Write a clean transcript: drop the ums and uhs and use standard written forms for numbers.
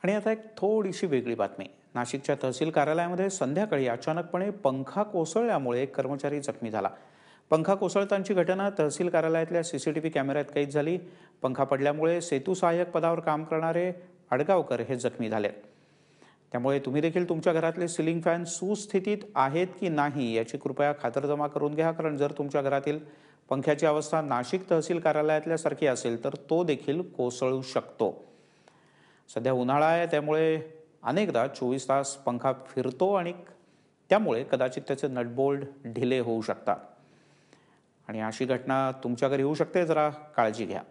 आणि आता एक थोडीशी वेगळी बातमी. नाशिकच्या तहसील कार्यालयामध्ये संध्याकाळी अचानकपणे पंखा कोसळल्यामुळे एक कर्मचारी जखमी झाला. पंखा कोसळताची घटना तहसील कार्यालयातल्या सीसीटीव्ही कॅमेऱ्यात कैद झाली. पंखा पडल्यामुळे सेतू सहाय्यक पदावर काम करणारे आडगावकर हे जखमी झाले. त्यामुळे तुम्ही देखील तुमच्या घरातले सिलिंग फॅन सुस्थितीत आहेत की नाही याची कृपया खातरजमा करून घ्या, कारण जर तुमच्या घरातील पंख्याची अवस्था नाशिक तहसील कार्यालयातल्या सारखी असेल तर तो देखील कोसळू शकतो. सध्या उन्हाळा आहे, त्यामुळे अनेकदा 24 तास पंखा फिरतो आणि त्यामुळे कदाचित त्याचे नटबोल्ट ढिले होऊ शकतात आणि अशी घटना तुमच्या घरी होऊ शकते. जरा काळजी घ्या.